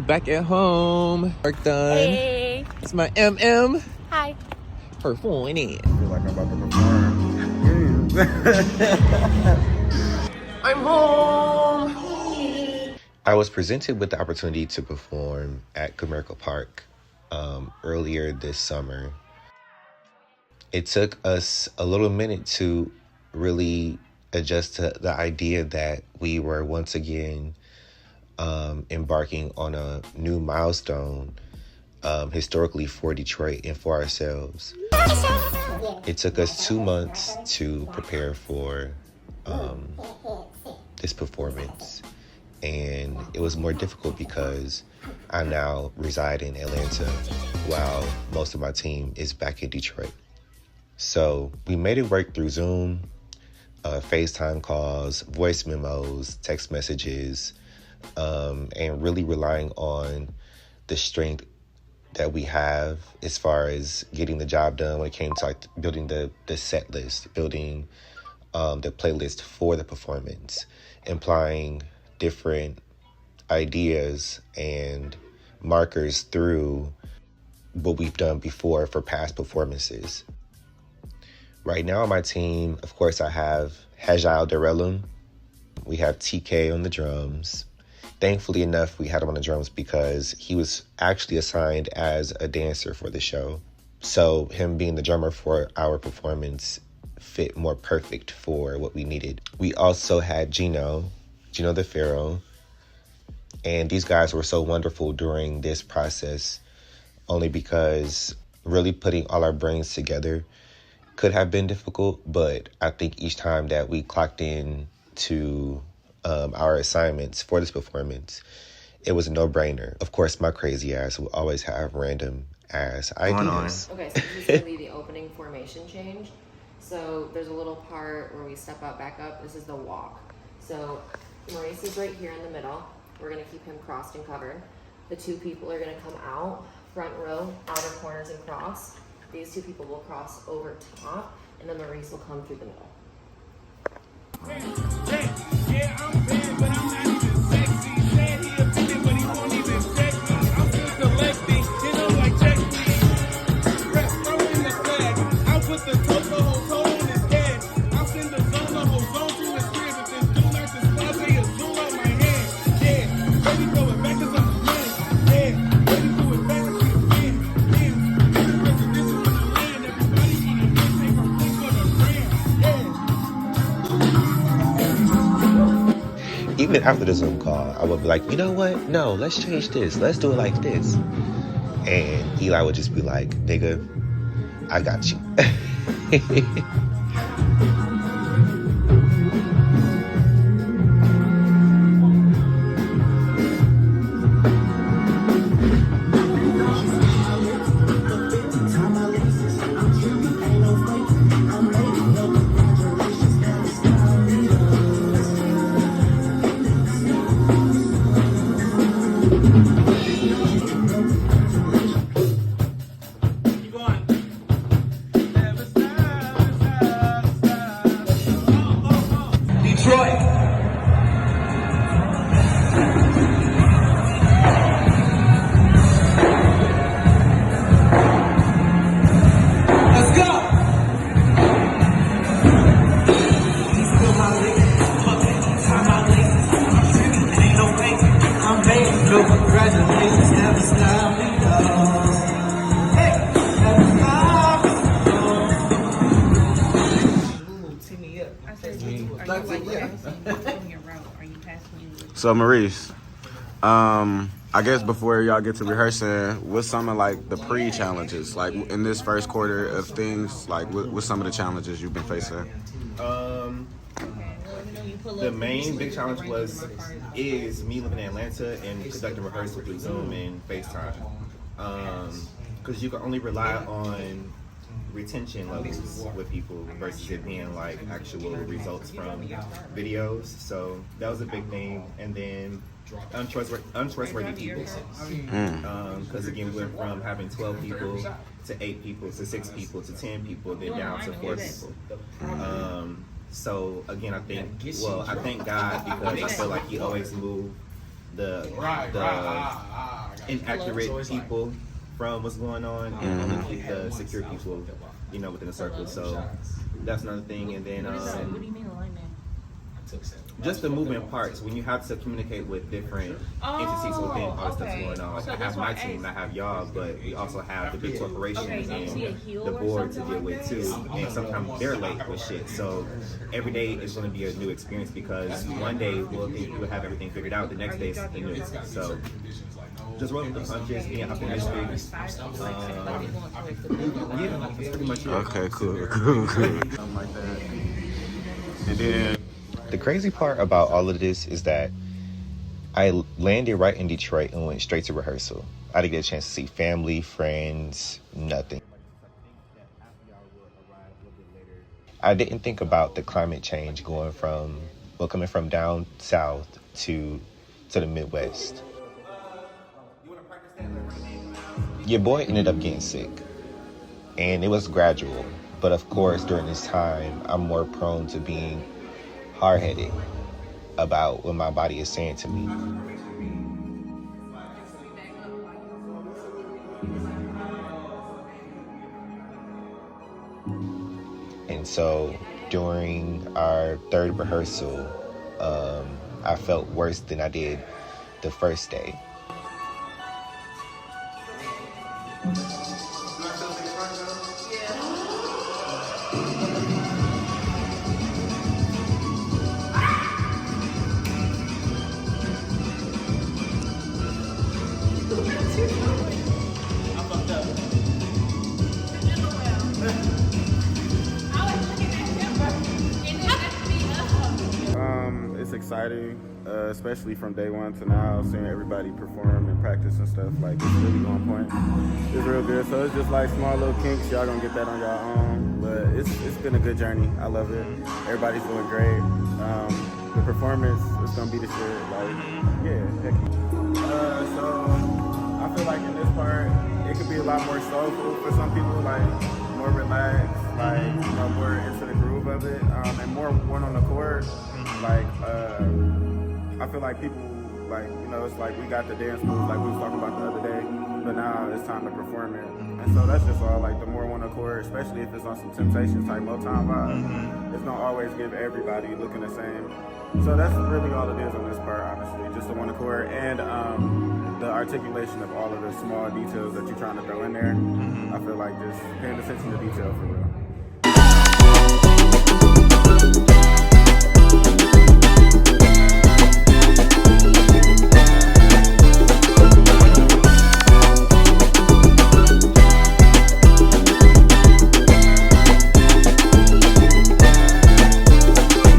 Back at home. Work done. Hey. It's my MM. Hi. Performing. I feel like I'm about to perform. I'm home. I was presented with the opportunity to perform at Comerica Park earlier this summer. It took us a little minute to really adjust to the idea that we were once again embarking on a new milestone historically for Detroit and for ourselves. It took us 2 months to prepare for this performance, and it was more difficult because I now reside in Atlanta while most of my team is back in Detroit. So we made it work through Zoom, FaceTime calls, voice memos, text messages, and really relying on the strength that we have as far as getting the job done when it came to like building the set list, building the playlist for the performance, implying different ideas and markers through what we've done before for past performances. Right now on my team, of course, I have Hajjal Darellum. We have TK on the drums. Thankfully enough, we had him on the drums because he was actually assigned as a dancer for the show. So him being the drummer for our performance fit more perfect for what we needed. We also had Gino the Pharaoh. And these guys were so wonderful during this process, only because really putting all our brains together could have been difficult, but I think each time that we clocked in to our assignments for this performance, it was a no-brainer. Of course, my crazy ass will always have random ass ideas. Okay, so this is going to be the opening formation change. So there's a little part where we step out, back up. This is the walk. So Maurice is right here in the middle. We're going to keep him crossed and covered. The two people are going to come out, front row, outer corners and cross. These two people will cross over top, and then Maurice will come through the middle. Yeah, I'm bad, but I'm not even sexy. Said he offended, but he won't even check me. I'm still collecting, you know, like check me. Rep, throw in the flag. I'll put the toe in his head. I'll send the zone to through his crib. If this dude like the spot, say a zoom out my hand. Yeah, baby, throw it back as I'm a man. Yeah, baby, throw it back as I'm a man. Yeah, this is residential in the land. Everybody wanna get take from quick for the brand. Yeah. Even after the Zoom call, I would be like, you know what? No, let's change this. Let's do it like this. And Eli would just be like, nigga, I got you. Detroit. Let's go. I'm made, no congratulations, never stop me, dog. Hey, never stop me, So Maurice, I guess before y'all get to rehearsing, what's some of like the pre-challenges, like in this first quarter of things, like what's some of the challenges you've been facing? The main big challenge is me living in Atlanta and conducting rehearsal through Zoom and FaceTime. Because you can only rely on retention levels with people versus it being like actual results from videos. So that was a big thing. And then untrustworthy people. Because again, we went from having 12 people to 8 people to 6 people to 10 people, then down to 4 people. So again, I thank God because I feel like he always moved the inaccurate people from what's going on, and only keep the secure people, you know, within the circle. So that's another thing. And then What do you mean alignment? just the moving parts when you have to communicate with different entities within all the stuff going on. Like I have my team, I have y'all, but we also have the big corporations and the board to deal with too. And sometimes they're late with shit. So every day is going to be a new experience because one day we'll think we'll have everything figured out, the next day is something new. So just rolling with the punches, being optimistic. Yeah, that's pretty much it. Okay, cool. Something like that. And then The crazy part about all of this is that I landed right in Detroit and went straight to rehearsal. I didn't get a chance to see family, friends, nothing. I didn't think about the climate change coming from down south to the Midwest. Your boy ended up getting sick, and it was gradual. But of course, during this time, I'm more prone to being hard-headed about what my body is saying to me. And so during our third rehearsal, I felt worse than I did the first day. It's exciting, especially from day one to now, seeing everybody perform and practice and stuff. Like, it's really on point. It's real good. So it's just like small little kinks. Y'all gonna get that on your own. But it's been a good journey. I love it. Everybody's doing great. The performance is gonna be the shit. Like, yeah, heck yeah. So I feel like in this part, it could be a lot more soulful for some people, like more relaxed, like, you know, more into the groove of it, and more one on the chord. Like, I feel like people, like, you know, it's like we got the dance moves like we was talking about the other day, but now it's time to perform it. And so that's just all, like, the more one accord, especially if it's on some Temptations type Motown vibe, it's gonna always give everybody looking the same. So that's really all it is on this part, honestly, just the one accord and the articulation of all of the small details that you're trying to throw in there. I feel like just paying attention to detail for real.